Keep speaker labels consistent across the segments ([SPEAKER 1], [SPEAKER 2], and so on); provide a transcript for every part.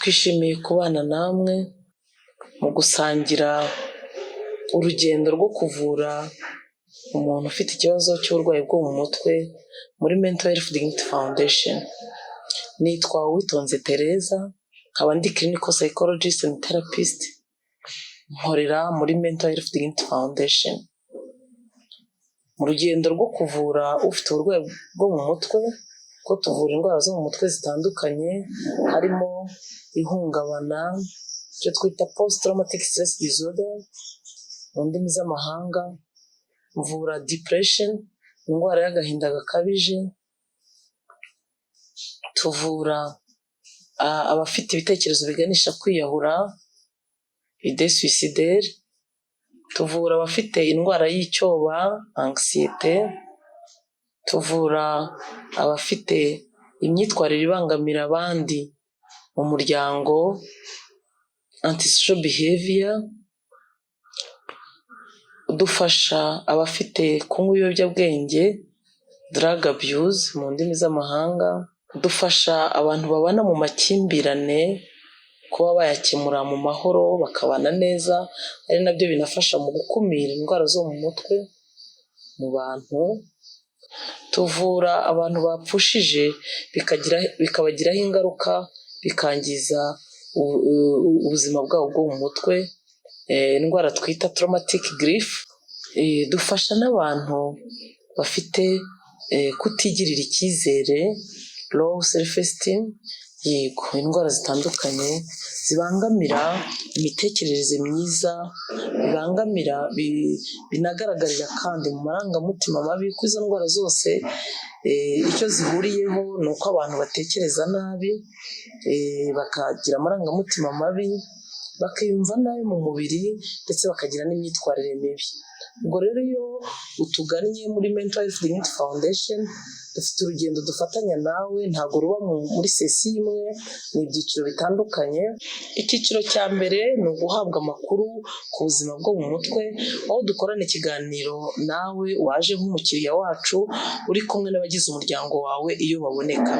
[SPEAKER 1] twishimiye kubana namwe mu gusangira urugendo rwo kuvura umuntu ufite ikibazo cy'uburwayi bwo mu mutwe muri Mental Health Dignity Foundation. Nitwa Uwitonze Tereza, nkaba ndi clinical psychologist and therapist, nkorera muri Mental Health Dignity Foundation. Mu rugendo rwo kuvura ufite uburwayi bwo mu mutwe, ko tuvura indwara zo mu mutwe zitandukanye, harimo ihungabana, icyo twita post traumatic stress disorder mu ndimi z'amahanga, mvura depression, indwara y'agahinda gakabije, tuvura abafite ibitekerezo biganisha kwiyahura, idée suicidaire, tuvura abafite indwara y'icyoba, anxiety, tuvura abafite imyitwarire ibangamira abandi mu muryango, antisocial behavior, dufasha abafite kunywa ibiyobyabwenge, drug abuse mu ndimi z'amahanga, dufasha abantu babana mu makimbirane kuba bayakemura mu mahoro bakabana neza, ari nabyo binafasha mu gukumira indwara zo mu mutwe mu bantu. Tuvura abantu bapfushije bikabagiraho ingaruka, bikangiza ubuzima bwabo bwo mu mutwe, indwara twita traumatic grief. Dufasha n'abantu bafite kutigirira icyizere, low self esteem, yego, indwara zitandukanye zibangamira imitekerereze myiza, bibangamira binagaragarira kandi mu marangamutima mabi. Ko izo ndwara zose icyo zihuriyeho ni uko abantu batekereza nabi, bakagira amarangamutima mabi, bakiyumva nabi mu mubiri, ndetse bakagira n'imyitwarire mibi. Ubwo rero iyo utugannye muri Mental Health Dignity Foundation, dufite urugendo dufatanya nawe, ntabwo ruba muri sesi imwe, ni ibyiciro bitandukanye. Icyiciro cya mbere ni uguhabwa amakuru ku buzima bwo mu mutwe, aho dukorana ikiganiro nawe waje nk'umukiriya wacu, uri kumwe n'abagize umuryango wawe iyo baboneka.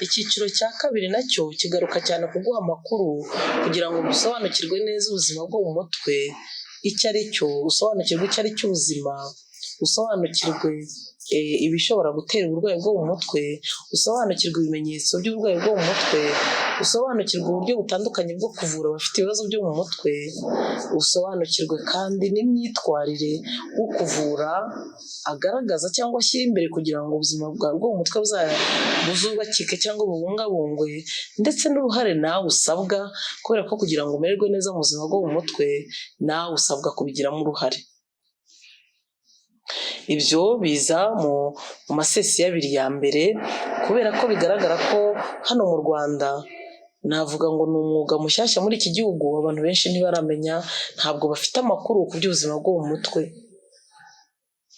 [SPEAKER 1] Icyiciro cya kabiri nacyo kigaruka cyane kuguha amakuru kugira ngo usobanukirwe neza ubuzima bwo mu mutwe icyo ari cyo, usobanukirwe icyo ari cyo ubuzima, usobanukirwe ibishobora gutera uburwayi bwo mu mutwe, usobanukirwe ibimenyetso by'uburwayi bwo mu mutwe, usobanukirwe uburyo butandukanye bwo kuvura abafite ibibazo byo mu mutwe, usobanukirwe kandi n'imyitwarire wo kuvura agaragaza cyangwa ashyira imbere kugira ngo ubuzima bwawe bwo mu mutwe buzubakike cyangwa bubungabungwe, ndetse n'uruhare nawe usabwa, kubera ko kugira ngo umererwe neza mu buzima bwo mu mutwe nawe usabwa kubigiramo uruhare. Ibyo biza mu masesi abiri ya mbere, kubera ko bigaragara ko hano mu Rwanda, navuga ngo ni umwuga mushyashya muri iki gihugu, abantu benshi ntibaramenya, ntabwo bafite amakuru ku by'ubuzima bwo mu mutwe.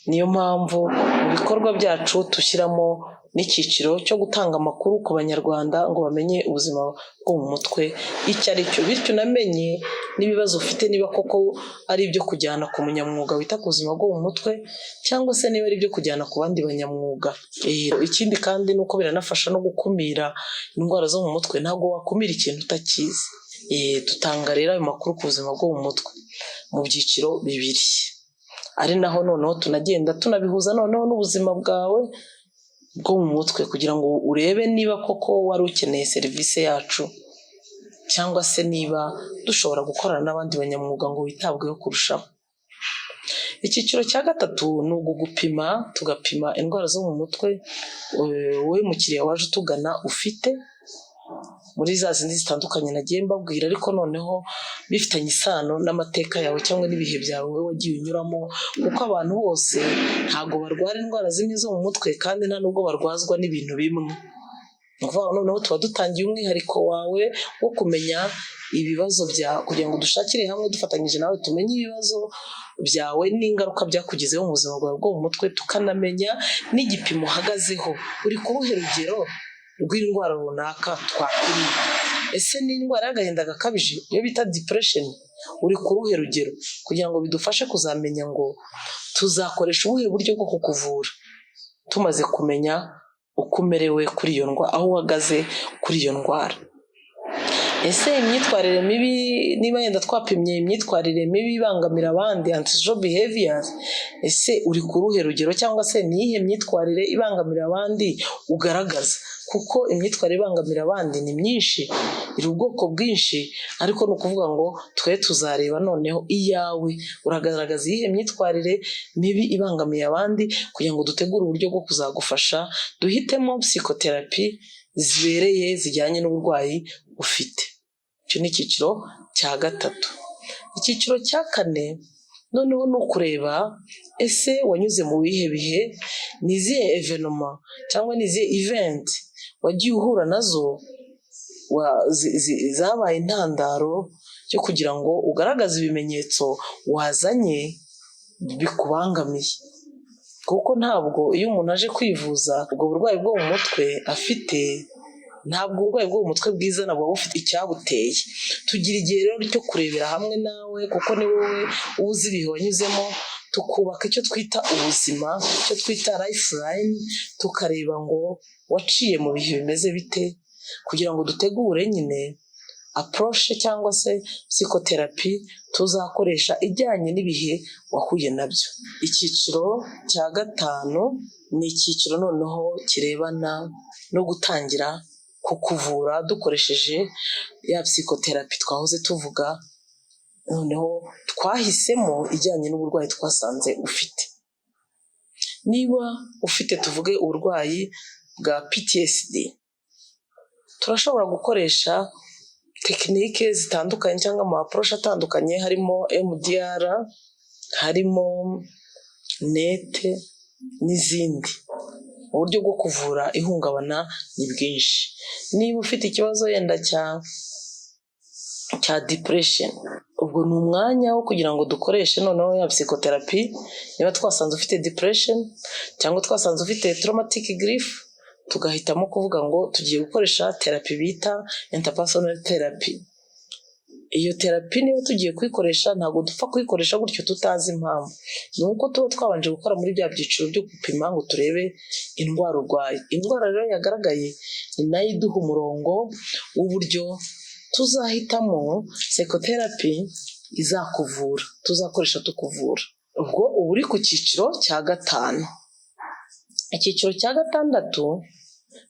[SPEAKER 1] Niyo mpamvu mu bikorwa byacu dushyiramo n'icyiciro cyo gutanga amakuru ku banyarwanda ngo bamenye ubuzima bwo mu mutwe icyo ari cyo, bityo unamenye n'ibibazo ufite, niba koko ari ibyo kujyana ku munyamwuga wita ku buzima bwo mu mutwe, cyangwa se niba ari ibyo kujyana ku bandi banyamwuga. Ikindi kandi ni uko biranafasha no gukumira indwara zo mu mutwe. Ntabwo wakumira ikintu utakizi. Dutanga rero ayo makuru ku buzima bwo mu mutwe mu byiciro bibiri, ari naho noneho tunagenda tunabihuza noneho n'ubuzima bwawe bwo mu mutwe, kugira ngo urebe niba koko wari ukeneye serivisi yacu, cyangwa se niba dushobora gukorana n'abandi banyamwuga ngo witabweho kurushaho. Icyiciro cya gatatu ni ugupima, tugapima indwara zo mu mutwe wowe mukiriya waje utugana ufite, muri za zindi zitandukanye nagiye mbabwira, ariko noneho bifitanye isano n'amateka yawe cyangwa n'ibihe byawe wowe wagiye unyuramo, kuko abantu bose ntabwo barwara indwara zimwe zo mu mutwe, kandi nta nubwo barwazwa n'ibintu bimwe. Ni ukuvuga noneho tuba dutangiye umwihariko wawe wo kumenya ibibazo byawe, kugira ngo dushakire hamwe dufatanyije nawe tumenye ibibazo byawe n'ingaruka byakugizeho mu buzima bwawe bwo mu mutwe, tukanamenya n'igipimo uhagazeho. Uri ku ruhe rugero rw'indwara runaka twakwirinda? Ese ni indwara y'agahinda gakabije, iyo bita depression, uri ku ruhe rugero? Kugira ngo bidufashe kuzamenya ngo tuzakoresha ubuhe buryo bwo kukuvura, tumaze kumenya uko umerewe kuri iyo ndwara, aho uhagaze kuri iyo ndwara. ese imyitwarire mibi, niba yenda twapimye imyitwarire mibi ibangamira abandi, antisocial behaviors, ese uri ku ruhe rugero, cyangwa se ni iyihe myitwarire ibangamira abandi ugaragaza? Kuko imyitwarire ibangamira abandi ni myinshi, iri ubwoko bwinshi, ariko ni ukuvuga ngo twe tuzareba noneho iyawe, uragaragaza iyihe myitwarire mibi ibangamiye abandi, kugira ngo dutegure uburyo bwo kuzagufasha duhitemo psychotherapy zibereye zijyanye n'uburwayi ufite. Icyo ni icyiciro cya gatatu. Icyiciro cya kane noneho ni ukureba ese wanyuze mu bihe bihe, ni izihe evenoma cyangwa ni izihe event wagiye uhura nazo zabaye intandaro yo kugira ngo ugaragaze ibimenyetso wazanye bikubangamiye. Kuko ntabwo iyo umuntu aje kwivuza ubwo burwayi bwo mu mutwe afite, ntabwo uburwayi bwo mu mutwe bwiza nabwo buba bufite icyabuteye. Tugira igihe rero cyo kurebera hamwe nawe, kuko ni wowe uba uzi ibihe wanyuzemo, tukubaka icyo twita ubuzima, icyo twita lifeline, tukareba ngo waciye mu bihe bimeze bite, kugira ngo dutegure nyine approach cyangwa se psychotherapy tuzakoresha ijyanye n'ibihe wahuye nabyo. Icyiciro cya gatanu ni icyiciro noneho kirebana no gutangira kukuvura dukoresheje ya psychotherapy twahoze tuvuga, noneho twahisemo ijyanye n'uburwayi twasanze ufite. Niba ufite tuvuge uburwayi bwa PTSD, turashobora gukoresha tekinike zitandukanye cyangwa ama approach atandukanye, harimo MDR, harimo NET n'izindi. Uburyo bwo kuvura ihungabana ni bwinshi. Niba ufite ikibazo yenda cya depression, ubwo ni umwanya wo kugira ngo dukoreshe noneho ya psychotherapy. Niba twasanze ufite depression cyangwa twasanze ufite traumatic grief, tugahitamo kuvuga ngo tugiye gukoresha therapy bita interpersonal therapy. Iyo therapy niyo tugiye kuyikoresha, ntabwo dupfa kuyikoresha gutyo tutazi impamvu. Ni uko tuba twabanje gukora muri bya byiciro byo gupima ngo turebe indwara urwaye. Indwara rero yagaragaye ni nayo iduha umurongo w'uburyo tuzahitamo psychotherapy izakuvura, tuzakoresha tukuvura. Ubwo uba uri ku cyiciro cya gatanu. Icyiciro cya gatandatu,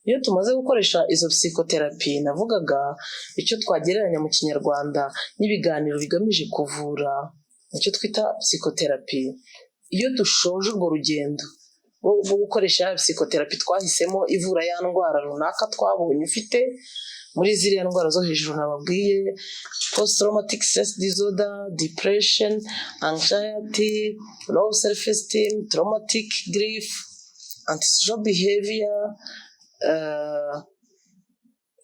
[SPEAKER 1] iyo tumaze gukoresha izo psychotherapy navugaga, icyo twagereranya mu kinyarwanda n'ibiganiro bigamije kuvura, icyo twita psychotherapy. Iyo dushoje urwo rugendo rwo gukoresha psychotherapy twahisemo ivura ya ndwara runaka twabonye ufite, muri ziriya ndwara zo hejuru nababwiye: post traumatic stress disorder, depression, anxiety, low self esteem, traumatic grief, antisocial behavior,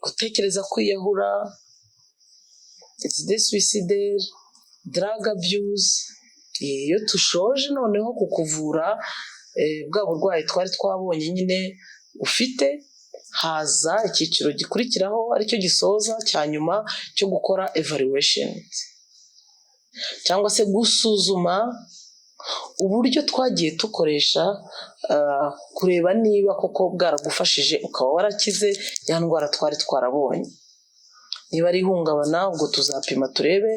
[SPEAKER 1] gutekereza kwiyahura, suicide, drug abuse. Iyo dushoje noneho kukuvura bwa burwayi twari twabonye nyine ufite, haza icyiciro gikurikiraho aricyo gisoza cya nyuma cyo gukora evaluation, cyangwa se gusuzuma uburyo twagiye dukoresha, kureba niba koko bwaragufashije ukaba warakize ya ndwara twari twarabonye. Niba ari ihungabana, ubwo tuzapima turebe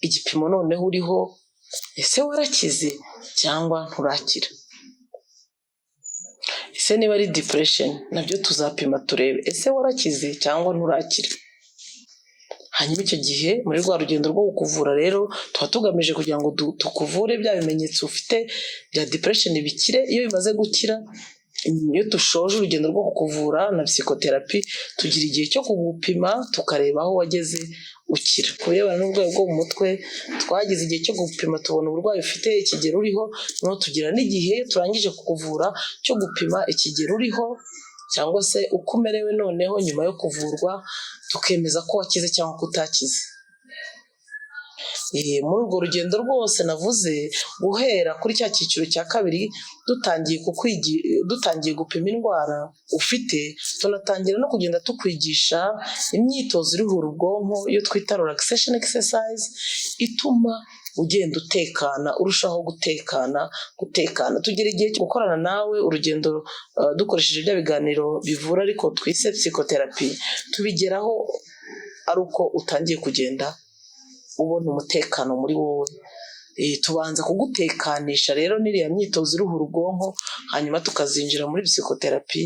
[SPEAKER 1] igipimo noneho uriho, ese warakize cyangwa nturakira. Ese niba ari depression, nabyo tuzapima turebe ese warakize cyangwa nturakira. Hanyuma icyo gihe muri rwa rugendo rwo kukuvura rero tuba tugamije kugira ngo tukuvure bya bimenyetso ufite bya depression bikire. Iyo bimaze gukira, iyo dushoje urugendo rwo kukuvura na psychotherapy, tugira igihe cyo kugupima tukareba aho wageze ukira. Kurebana n'uburwayi bwo mu mutwe, twagize igihe cyo gupima tubona uburwayi ufite, ikigero uriho, noneho tugira n'igihe turangije kukuvura cyo gupima ikigero uriho cyangwa se uko umerewe noneho nyuma yo kuvurwa, tukemeza ko wakize cyangwa ko utakize. Muri urwo rugendo rwose navuze, guhera kuri cya cyiciro cya kabiri dutangiye gupima indwara ufite, tunatangira no kugenda tukwigisha imyitozo iruhura ubwonko, iyo twita relaxation exercise, ituma ugenda utekana, urushaho gutekana. Tugira igihe cyo gukorana nawe urugendo dukoresheje bya biganiro bivura ariko twise psychotherapy, tubigeraho ari uko utangiye kugenda ubona umutekano muri wowe. Tubanza kugutekanisha rero n'iriya myitozo iruhura ubwonko, hanyuma tukazinjira muri psychotherapy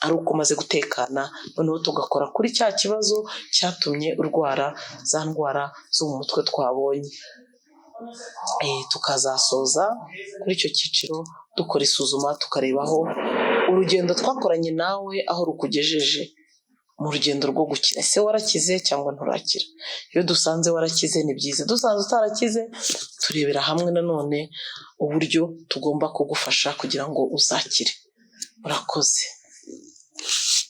[SPEAKER 1] ari uko umaze gutekana, noneho tugakora kuri cya kibazo cyatumye urwara za ndwara zo mu mutwe twabonye. Tukazasoza kuri icyo cyiciro dukora isuzuma tukareba aho urugendo twakoranye nawe aho rukugejeje mu rugendo rwo gukira. Ese warakize cyangwa nturakira? Iyo dusanze warakize ni byiza, dusanze utarakize turebera hamwe nanone uburyo tugomba kugufasha kugira ngo uzakire. Murakoze.